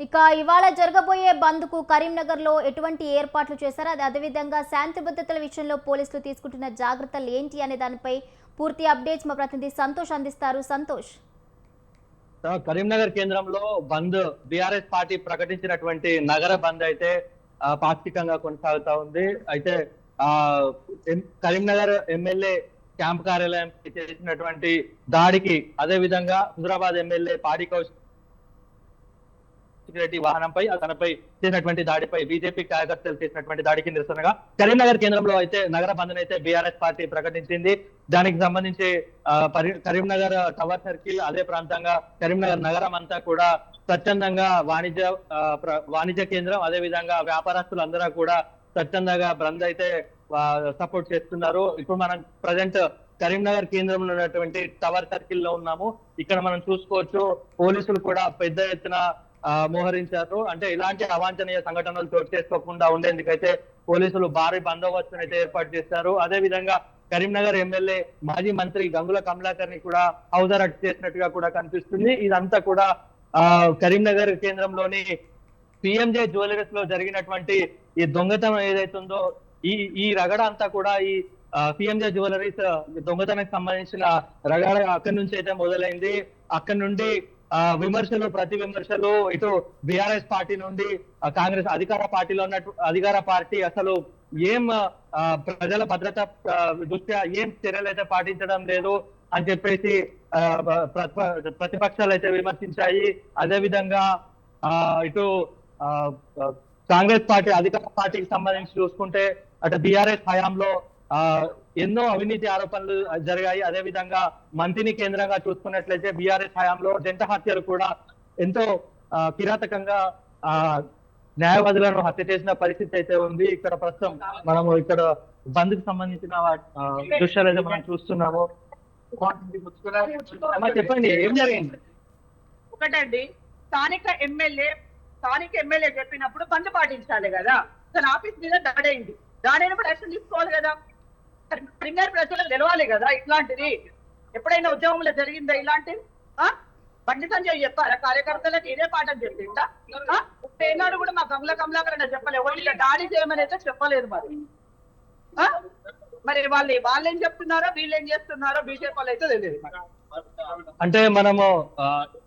ఇక ఇవాళ జరగబోయే బంద్కు కరీంనగర్లో ఎటువంటి ఏర్పాట్లు చేశారు, అదేవిధంగా శాంతి భద్రతల విషయంలో పోలీసులు తీసుకుంటున్న జాగ్రత్తలు ఏంటి అనే దానిపై పూర్తి అప్డేట్స్ మా ప్రతినిధి సంతోష్ అందిస్తారు. సంతోష్. కరీంనగర్ కేంద్రంలో బంద్ బీఆర్ఎస్ పార్టీ ప్రకటించినటువంటి నగర బంద్ అయితే పాక్షికంగా కొనసాగుతా ఉంది. అయితే కరీంనగర్ ఎమ్మెల్యే క్యాంప్ కార్యాలయం చేసినటువంటి దాడికి, అదే విధంగా హుజరాబాద్ ఎమ్మెల్యే పాడి కౌశిక్ రెడ్డి వాహనంపై తనపై చేసినటువంటి దాడిపై బీజేపీ కార్యకర్తలు చేసినటువంటి దాడికి నిరసనగా కరీంనగర్ కేంద్రంలో అయితే నగర బంద్ అయితే బీఆర్ఎస్ పార్టీ ప్రకటించింది. దానికి సంబంధించి కరీంనగర్ టవర్ సర్కిల్, అదే ప్రాంతంగా కరీంనగర్ నగరం అంతా కూడా స్వచ్ఛందంగా వాణిజ్య కేంద్రం, అదే విధంగా వ్యాపారస్తులు అందరూ కూడా స్వచ్ఛందంగా బంద్ అయితే సపోర్ట్ చేస్తున్నారు. ఇప్పుడు మనం ప్రజెంట్ కరీంనగర్ కేంద్రంలో ఉన్నటువంటి టవర్ సర్కిల్ లో ఉన్నాము. ఇక్కడ మనం చూసుకోవచ్చు, పోలీసులు కూడా పెద్ద ఎత్తున మోహరించారు. అంటే ఇలాంటి అవాంఛనీయ సంఘటనలు చోటు చేసుకోకుండా ఉండేందుకైతే పోలీసులు భారీ బందోబస్తును అయితే ఏర్పాటు చేశారు. అదే విధంగా కరీంనగర్ ఎమ్మెల్యే మాజీ మంత్రి గంగుల కమలాకర్ ని కూడా హౌస్ అరెస్ట్ చేసినట్టుగా కూడా కనిపిస్తుంది. ఇదంతా కూడా కరీంనగర్ కేంద్రంలోని పిఎంజే జ్యువెలరీస్ లో జరిగినటువంటి ఈ దొంగతనం ఏదైతుందో, ఈ రగడ అంతా కూడా ఈ పిఎంజే జ్యువెలరీస్ దొంగతనానికి సంబంధించిన రగడ అక్కడి నుంచి అయితే మొదలైంది. అక్కడి నుండి విమర్శలు, ప్రతి విమర్శలు ఇటు బీఆర్ఎస్ పార్టీ నుండి కాంగ్రెస్ అధికార పార్టీ అసలు ఏం ప్రజల భద్రత దృష్ట్యా ఏం చర్యలు అయితే పాటించడం లేదు అని చెప్పేసి ప్రతిపక్షాలు అయితే విమర్శించాయి. అదే విధంగా ఇటు కాంగ్రెస్ పార్టీ అధికార పార్టీకి సంబంధించి చూసుకుంటే అటు బీఆర్ఎస్ హయాంలో ఎన్నో అవినీతి ఆరోపణలు జరిగాయి. అదే విధంగా మంత్రిని కేంద్రంగా చూసుకున్నట్లయితే బీఆర్ఎస్ హయాంలో జంట హత్యలు కూడా ఎంతో కిరాతకంగా న్యాయవాదులను హత్య చేసిన పరిస్థితి అయితే ఉంది. ఇక్కడ ప్రస్తుతం మనము ఇక్కడ బంద్ కు సంబంధించిన దృశ్యాలు అయితే మనం చూస్తున్నాము. చెప్పండి, ఏం జరిగింది? ఒకటండి, స్థానిక ఎమ్మెల్యే చెప్పినప్పుడు బంద్ పాటించాలి కదా. తన ఆఫీస్ మీద దాడైంది, దాడైనప్పుడు యాక్షన్ తీసుకోవాలి కదా. కరీంనగర్ ప్రజలకు తెలవాలి కదా ఇట్లాంటిది. ఎప్పుడైనా ఉద్యమంలో జరిగిందా ఇలాంటిది? బండి సంజయ్ చెప్పారా కార్యకర్తలకు? ఇదే పాఠం చెప్పిందా? ఏనాడు కూడా మా గంగుల కమలాకర్ చెప్పలేదు, ఇట్లా దాడి చేయమని అయితే చెప్పలేదు. మరి వాళ్ళు ఏం చెప్తున్నారో, వీళ్ళు ఏం చేస్తున్నారో బీజేపీ వాళ్ళు అయితే తెలియదు. అంటే మనము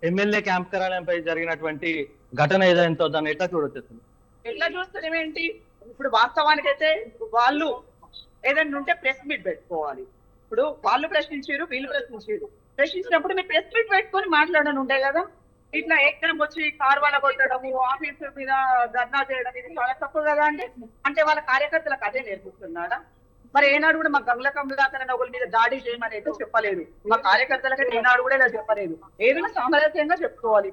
ఎమ్మెల్యే క్యాంప్ కార్యాలయంపై జరిగినటువంటి ఘటన ఏదైనా దాన్ని ఎట్లా చూడొచ్చు? ఎట్లా చూస్తున్నామేంటి? ఇప్పుడు వాస్తవానికి అయితే వాళ్ళు ఏదైనా ఉంటే ప్రెస్ మీట్ పెట్టుకోవాలి. ఇప్పుడు వాళ్ళు ప్రశ్నించారు, వీళ్ళు ప్రశ్నించినప్పుడు మీరు ప్రెస్ మీట్ పెట్టుకొని మాట్లాడని ఉండే కదా. ఇట్లా ఏకం వచ్చి కార్ వాళ్ళ కొట్టడం, ఆఫీసు మీద ధర్నా చేయడం, ఇది చాలా తప్పు కదా అండి. అంటే వాళ్ళ కార్యకర్తలకు అదే నేర్పిస్తున్నారా? మరి ఏనాడు కూడా మా గంగుల కమలాకర్ ఒకరి మీద దాడి చేయమని అయితే చెప్పలేదు. మా కార్యకర్తలకైతే ఏనాడు కూడా ఇలా చెప్పలేదు. ఏదైనా సామరస్యంగా చెప్పుకోవాలి.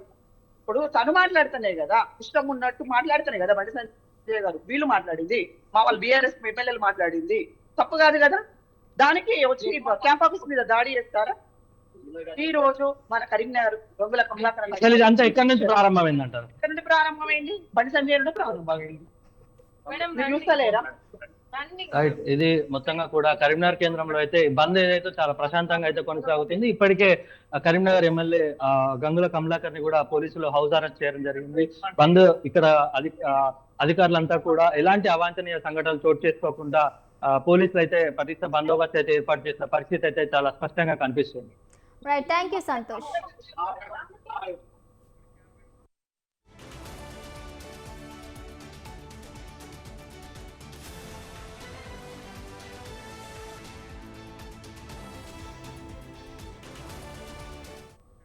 ఇప్పుడు తను మాట్లాడుతున్నాయి కదా, ఇష్టం ఉన్నట్టు మాట్లాడుతున్నాయి కదా బండి సంజయ్ గారు. వీళ్ళు మాట్లాడింది, మా వాళ్ళు బీఆర్ఎస్ ఎమ్మెల్యేలు మాట్లాడింది తప్పు కాదు కదా. దానికి వచ్చి క్యాంప్ ఆఫీస్ మీద దాడి చేస్తారా? ఈ రోజు మన కరీంనగర్ గంగుల కమలాకర్ అంతా ఎక్కడి నుంచి ప్రారంభమైందంటారు? ఎక్కడి నుండి ప్రారంభమైంది? బండి సంజయ్ నుండి ప్రారంభమైంది. చూస్తలేరా? ఇది మొత్తంగా కూడా కరీంనగర్ కేంద్రంలో అయితే బంద్ ఏదైతే చాలా ప్రశాంతంగా అయితే కొనసాగుతుంది. ఇప్పటికే కరీంనగర్ ఎమ్మెల్యే గంగుల కమలాకర్ ని కూడా పోలీసులు హౌస్ అరెస్ట్ చేయడం జరిగింది. బంద్ ఇక్కడ అధికారులంతా కూడా ఎలాంటి అవాంఛనీయ సంఘటనలు చోటు చేసుకోకుండా పోలీసులు అయితే పటిష్ట బందోబస్తు అయితే ఏర్పాటు చేసిన పరిస్థితి అయితే చాలా స్పష్టంగా కనిపిస్తుంది. Right, thank you Santosh.